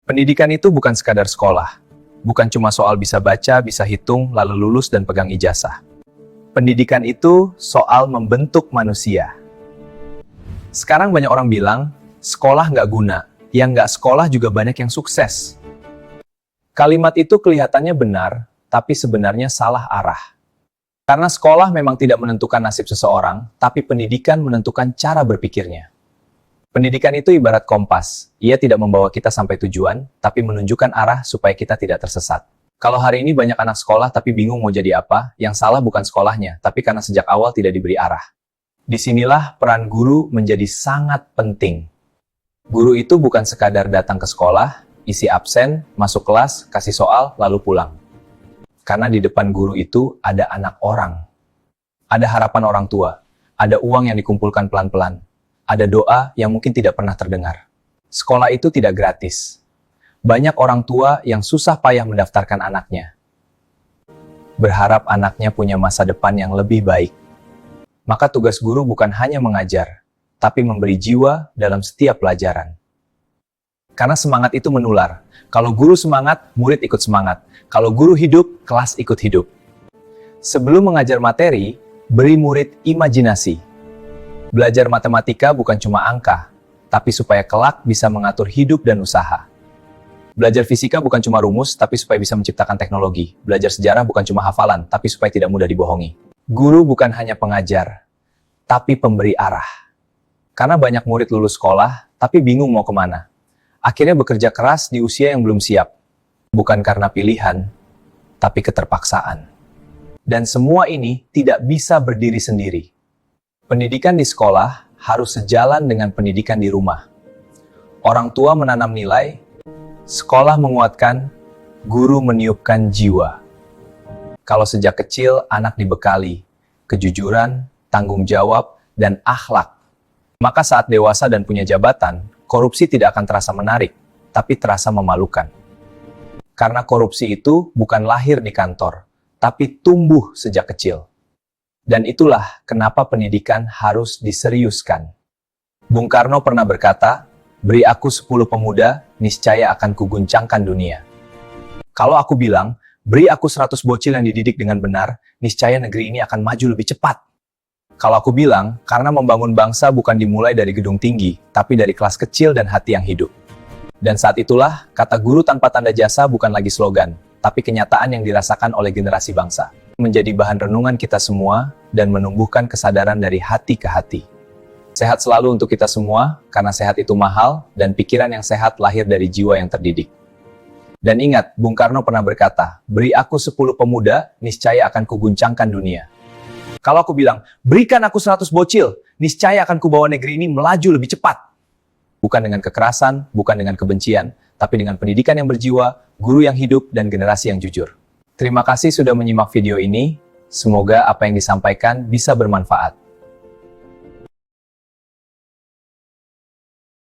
Pendidikan itu bukan sekadar sekolah. Bukan cuma soal bisa baca, bisa hitung, lalu lulus dan pegang ijazah. Pendidikan itu soal membentuk manusia. Sekarang banyak orang bilang, sekolah nggak guna. Yang nggak sekolah juga banyak yang sukses. Kalimat itu kelihatannya benar, tapi sebenarnya salah arah. Karena sekolah memang tidak menentukan nasib seseorang, tapi pendidikan menentukan cara berpikirnya. Pendidikan itu ibarat kompas. Ia tidak membawa kita sampai tujuan, tapi menunjukkan arah supaya kita tidak tersesat. Kalau hari ini banyak anak sekolah tapi bingung mau jadi apa, yang salah bukan sekolahnya, tapi karena sejak awal tidak diberi arah. Disinilah peran guru menjadi sangat penting. Guru itu bukan sekadar datang ke sekolah, isi absen, masuk kelas, kasih soal, lalu pulang. Karena di depan guru itu ada anak orang. Ada harapan orang tua, ada uang yang dikumpulkan pelan-pelan. Ada doa yang mungkin tidak pernah terdengar. Sekolah itu tidak gratis. Banyak orang tua yang susah payah mendaftarkan anaknya. Berharap anaknya punya masa depan yang lebih baik. Maka tugas guru bukan hanya mengajar, tapi memberi jiwa dalam setiap pelajaran. Karena semangat itu menular. Kalau guru semangat, murid ikut semangat. Kalau guru hidup, kelas ikut hidup. Sebelum mengajar materi, beri murid imajinasi. Belajar matematika bukan cuma angka, tapi supaya kelak bisa mengatur hidup dan usaha. Belajar fisika bukan cuma rumus, tapi supaya bisa menciptakan teknologi. Belajar sejarah bukan cuma hafalan, tapi supaya tidak mudah dibohongi. Guru bukan hanya pengajar, tapi pemberi arah. Karena banyak murid lulus sekolah, tapi bingung mau kemana. Akhirnya bekerja keras di usia yang belum siap. Bukan karena pilihan, tapi keterpaksaan. Dan semua ini tidak bisa berdiri sendiri. Pendidikan di sekolah harus sejalan dengan pendidikan di rumah. Orang tua menanam nilai, sekolah menguatkan, guru meniupkan jiwa. Kalau sejak kecil anak dibekali kejujuran, tanggung jawab, dan akhlak, maka saat dewasa dan punya jabatan, korupsi tidak akan terasa menarik, tapi terasa memalukan. Karena korupsi itu bukan lahir di kantor, tapi tumbuh sejak kecil. Dan itulah kenapa pendidikan harus diseriuskan. Bung Karno pernah berkata, beri aku 10 pemuda, niscaya akan kuguncangkan dunia. Kalau aku bilang, beri aku 100 bocil yang dididik dengan benar, niscaya negeri ini akan maju lebih cepat. Kalau aku bilang, karena membangun bangsa bukan dimulai dari gedung tinggi, tapi dari kelas kecil dan hati yang hidup. Dan saat itulah, kata guru tanpa tanda jasa bukan lagi slogan, tapi kenyataan yang dirasakan oleh generasi bangsa. Menjadi bahan renungan kita semua dan menumbuhkan kesadaran dari hati ke hati. Sehat selalu untuk kita semua, karena sehat itu mahal dan pikiran yang sehat lahir dari jiwa yang terdidik. Dan ingat, Bung Karno pernah berkata, beri aku 10 pemuda, niscaya akan kuguncangkan dunia. Kalau aku bilang, berikan aku 100 bocil, niscaya akan kubawa negeri ini melaju lebih cepat. Bukan dengan kekerasan, bukan dengan kebencian, tapi dengan pendidikan yang berjiwa, guru yang hidup, dan generasi yang jujur. Terima kasih sudah menyimak video ini. Semoga apa yang disampaikan bisa bermanfaat.